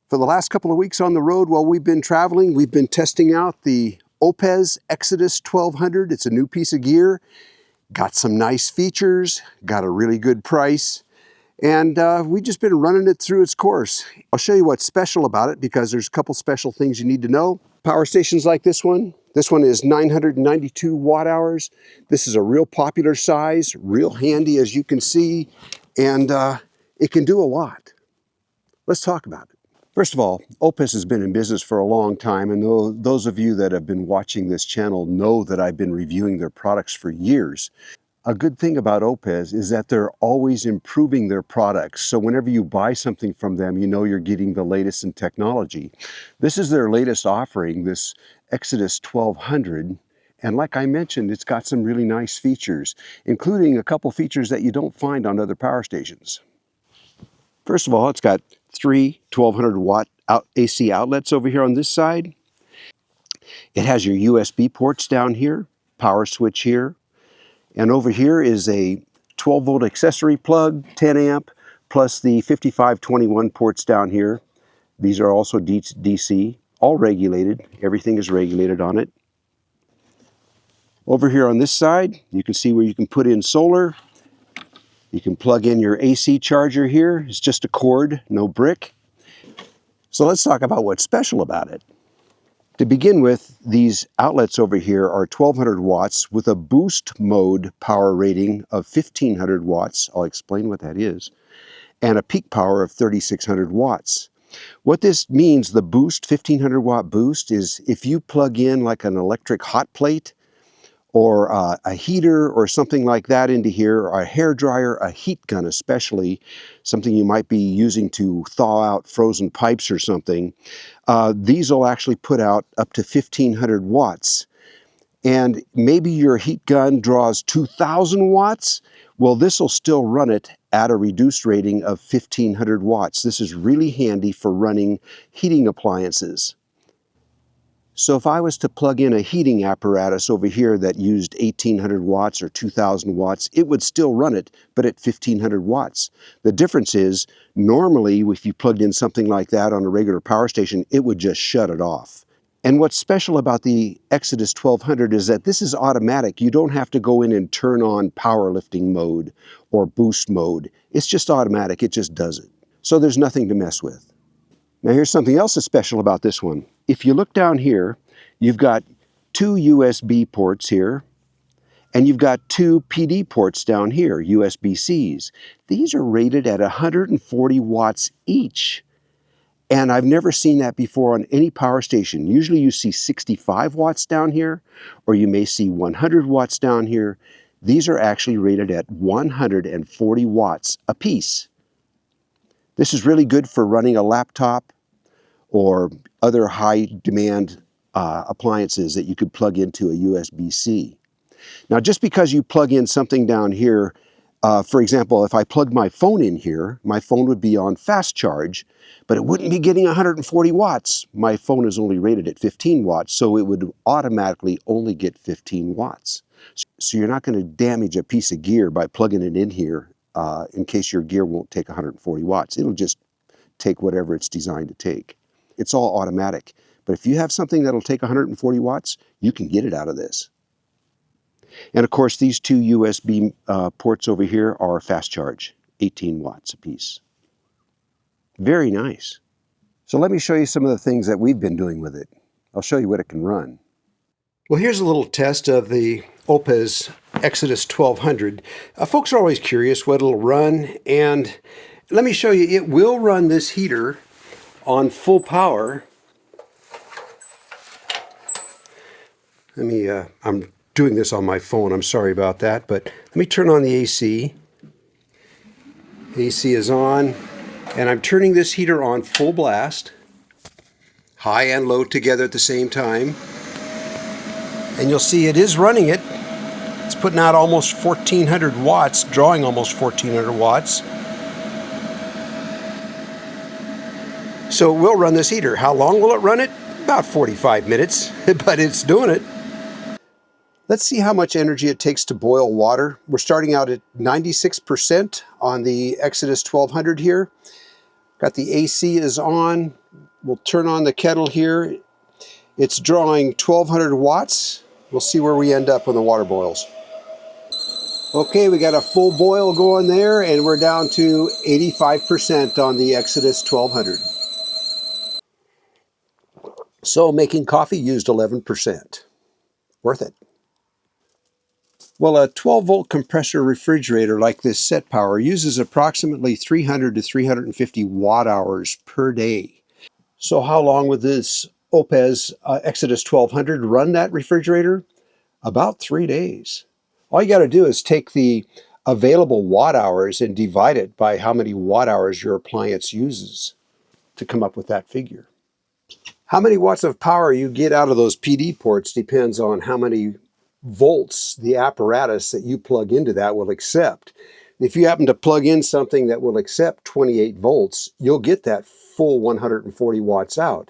For the last couple of weeks on the road while we've been traveling, we've been testing out the OUPES Exodus 1200. It's a new piece of gear, got some nice features, got a really good price, and we've just been running it through its course. I'll show you what's special about it because there's a couple special things you need to know. Power stations like this one is 992 watt hours. This is a real popular size, real handy as you can see, and it can do a lot. Let's talk about it. First of all, OUPES has been in business for a long time, and those of you that have been watching this channel know that I've been reviewing their products for years. A good thing about OUPES is that they're always improving their products, so whenever you buy something from them, you know you're getting the latest in technology. This is their latest offering, this Exodus 1200, and like I mentioned, it's got some really nice features, including a couple features that you don't find on other power stations. First of all, it's got three 1200 watt AC outlets over here on this side. It has your USB ports down here, power switch here, and over here is a 12 volt accessory plug, 10 amp, plus the 5521 ports down here. These are also DC, all regulated. Everything is regulated on it. Over here on this side, you can see where you can put in solar. You can plug in your AC charger here. It's just a cord, no brick. So let's talk about what's special about it. To begin with, these outlets over here are 1200 watts with a boost mode power rating of 1500 watts. I'll explain what that is. And a peak power of 3600 watts. What this means, the boost, 1500 watt boost, is if you plug in like an electric hot plate or a heater or something like that into here, or a hair dryer, a heat gun especially, something you might be using to thaw out frozen pipes or something, these will actually put out up to 1500 watts. And maybe your heat gun draws 2000 watts. Well, this will still run it at a reduced rating of 1500 watts. This is really handy for running heating appliances. So if I was to plug in a heating apparatus over here that used 1800 watts or 2000 watts, it would still run it, but at 1500 watts. The difference is, normally if you plugged in something like that on a regular power station, it would just shut it off. And what's special about the Exodus 1200 is that this is automatic. You don't have to go in and turn on powerlifting mode or boost mode. It's just automatic, it just does it. So there's nothing to mess with. Now here's something else that's special about this one. If you look down here, you've got two USB ports here, and you've got two PD ports down here, USB-Cs. These are rated at 140 watts each. And I've never seen that before on any power station. Usually you see 65 watts down here, or you may see 100 watts down here. These are actually rated at 140 watts apiece. This is really good for running a laptop or other high demand appliances that you could plug into a USB-C. Now, just because you plug in something down here, for example, if I plug my phone in here, my phone would be on fast charge, but it wouldn't be getting 140 watts. My phone is only rated at 15 watts, so it would automatically only get 15 watts. So you're not going to damage a piece of gear by plugging it in here in case your gear won't take 140 watts. It'll just take whatever it's designed to take. It's all automatic. But if you have something that'll take 140 watts, you can get it out of this. And of course, these two USB ports over here are fast charge, 18 watts apiece. Very nice. So let me show you some of the things that we've been doing with it. I'll show you what it can run. Well, here's a little test of the OUPES Exodus 1200. Folks are always curious what it'll run, and let me show you, it will run this heater on full power. I'm doing this on my phone, I'm sorry about that, but let me turn on the AC. AC is on, and I'm turning this heater on full blast, high and low together at the same time. And you'll see it is running it. It's putting out almost 1400 watts, drawing almost 1400 watts. So it will run this heater. How long will it run it? About 45 minutes, but it's doing it. Let's see how much energy it takes to boil water. We're starting out at 96% on the Exodus 1200 here. Got the AC is on, We'll turn on the kettle here. It's drawing 1200 watts. We'll see where we end up when the water boils. Okay, we got a full boil going there, and we're down to 85% on the Exodus 1200. So making coffee used 11%. Worth it. Well, a 12-volt compressor refrigerator like this Set Power uses approximately 300 to 350 watt-hours per day. So how long would this OUPES Exodus 1200 run that refrigerator? About 3 days. All you got to do is take the available watt-hours and divide it by how many watt-hours your appliance uses to come up with that figure. How many watts of power you get out of those PD ports depends on how many volts the apparatus that you plug into that will accept. If you happen to plug in something that will accept 28 volts, you'll get that full 140 watts out.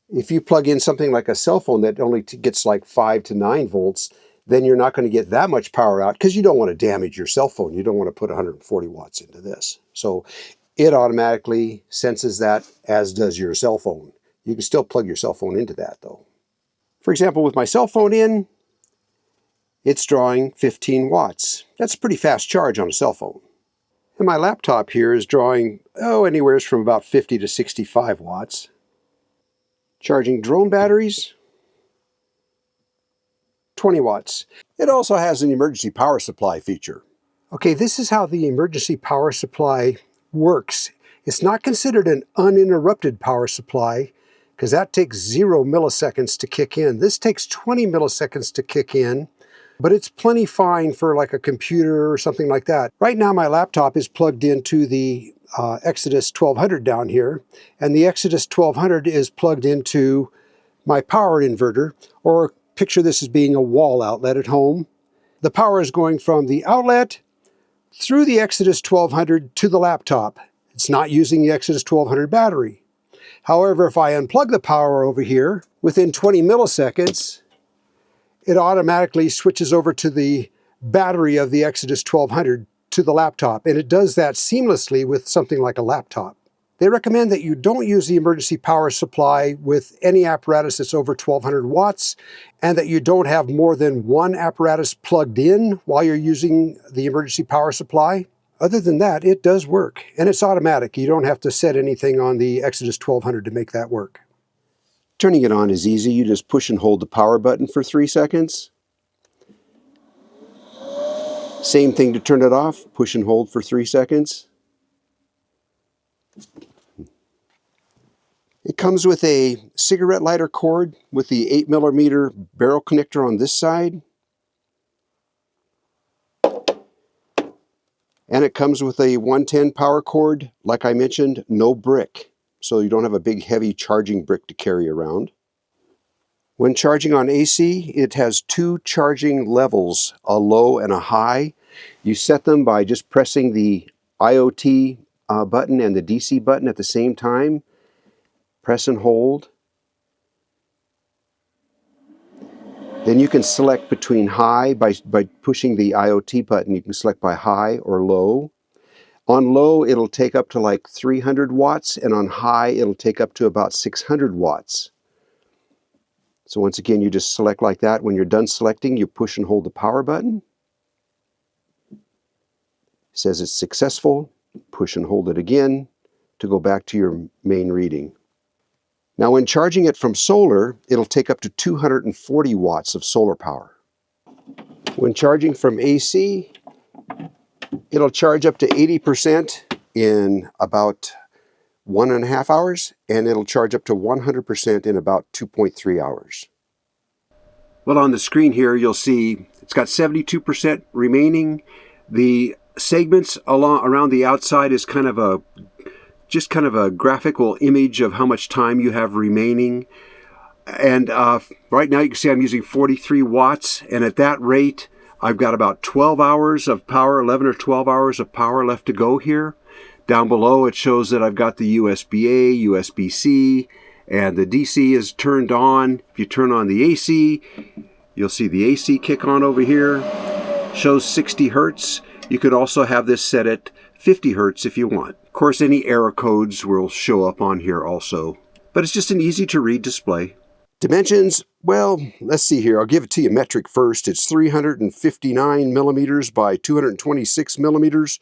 If you plug in something like a cell phone that only gets like 5 to 9 volts, then you're not going to get that much power out because you don't want to damage your cell phone. You don't want to put 140 watts into this. So it automatically senses that, as does your cell phone. You can still plug your cell phone into that though. For example, with my cell phone in, it's drawing 15 watts. That's a pretty fast charge on a cell phone. And my laptop here is drawing, anywhere from about 50 to 65 watts. Charging drone batteries, 20 watts. It also has an emergency power supply feature. Okay, this is how the emergency power supply works. It's not considered an uninterrupted power supply because that takes 0 milliseconds to kick in. This takes 20 milliseconds to kick in, but it's plenty fine for like a computer or something like that. Right now my laptop is plugged into the Exodus 1200 down here, and the Exodus 1200 is plugged into my power inverter, or picture this as being a wall outlet at home. The power is going from the outlet through the Exodus 1200 to the laptop. It's not using the Exodus 1200 battery. However, if I unplug the power over here, within 20 milliseconds, it automatically switches over to the battery of the Exodus 1200 to the laptop, and it does that seamlessly with something like a laptop. They recommend that you don't use the emergency power supply with any apparatus that's over 1200 watts, and that you don't have more than one apparatus plugged in while you're using the emergency power supply. Other than that, it does work, and it's automatic. You don't have to set anything on the Exodus 1200 to make that work. Turning it on is easy. You just push and hold the power button for 3 seconds. Same thing to turn it off. Push and hold for 3 seconds. It comes with a cigarette lighter cord with the 8mm barrel connector on this side. And it comes with a 110 power cord, like I mentioned, no brick. So you don't have a big heavy charging brick to carry around. When charging on AC, it has 2 charging levels, a low and a high. You set them by just pressing the IoT button and the DC button at the same time. Press and hold. Then you can select between high by pushing the IoT button. You can select by high or low. On low, it'll take up to like 300 watts, and on high, it'll take up to about 600 watts. So once again, you just select like that. When you're done selecting, you push and hold the power button. It says it's successful. Push and hold it again to go back to your main reading. Now when charging it from solar, it'll take up to 240 watts of solar power. When charging from AC, it'll charge up to 80% in about 1.5 hours, and it'll charge up to 100% in about 2.3 hours. Well, on the screen here, you'll see it's got 72% remaining. The segments around the outside is just kind of a graphical image of how much time you have remaining. And right now you can see I'm using 43 watts, and at that rate I've got about 12 hours of power, 11 or 12 hours of power left to go here. Down below it shows that I've got the USB-A, USB-C, and the DC is turned on. If you turn on the AC, you'll see the AC kick on over here. Shows 60 Hertz. You could also have this set at 50 Hertz if you want. Of course, any error codes will show up on here also. but it's just an easy to read display. Dimensions, well, let's see here. I'll give it to you metric first. It's 359 millimeters by 226 millimeters,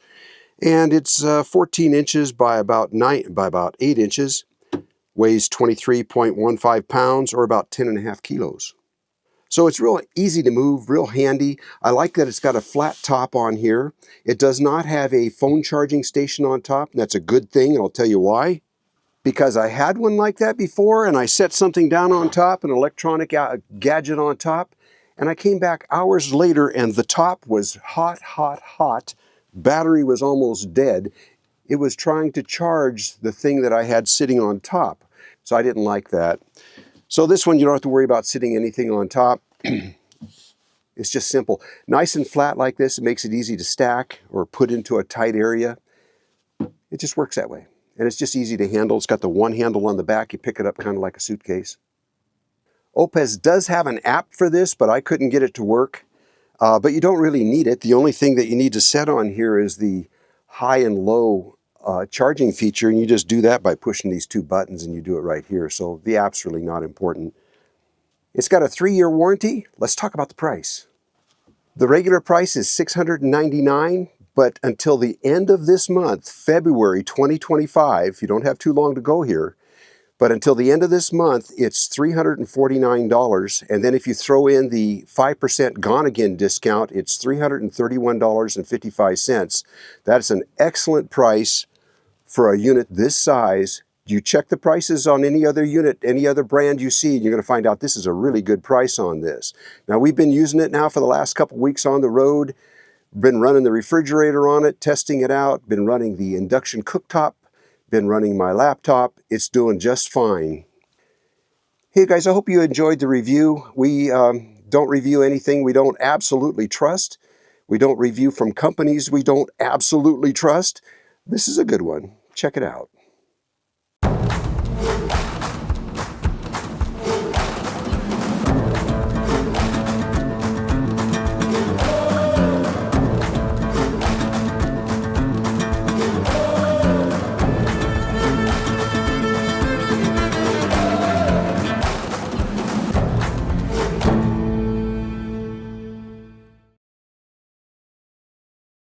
and it's 14 inches by about 8 inches. Weighs 23.15 pounds, or about 10.5 kilos. So it's real easy to move, real handy. I like that it's got a flat top on here. It does not have a phone charging station on top, and that's a good thing, and I'll tell you why. Because I had one like that before, and I set something down on top, an electronic gadget on top, and I came back hours later and the top was hot, hot, hot. Battery was almost dead. It was trying to charge the thing that I had sitting on top. So I didn't like that. So this one, you don't have to worry about sitting anything on top. It's just simple. Nice and flat like this, it makes it easy to stack or put into a tight area. It just works that way. And it's just easy to handle. It's got the one handle on the back. You pick it up kind of like a suitcase. OUPES does have an app for this, but I couldn't get it to work. But you don't really need it. The only thing that you need to set on here is the high and low charging feature, and you just do that by pushing these two buttons, and you do it right here. So the app's really not important. It's got a 3-year warranty. Let's talk about the price. The regular price is $699, but until the end of this month, February 2025, you don't have too long to go here, but until the end of this month, it's $349, and then if you throw in the 5% Gonagain discount, it's $331.55. That's an excellent price for a unit this size. You check the prices on any other unit, any other brand you see, and you're going to find out this is a really good price on this. Now, we've been using it now for the last couple weeks on the road. Been running the refrigerator on it, testing it out. Been running the induction cooktop. Been running my laptop. It's doing just fine. Hey guys, I hope you enjoyed the review. We don't review anything we don't absolutely trust. We don't review from companies we don't absolutely trust. This is a good one. Check it out.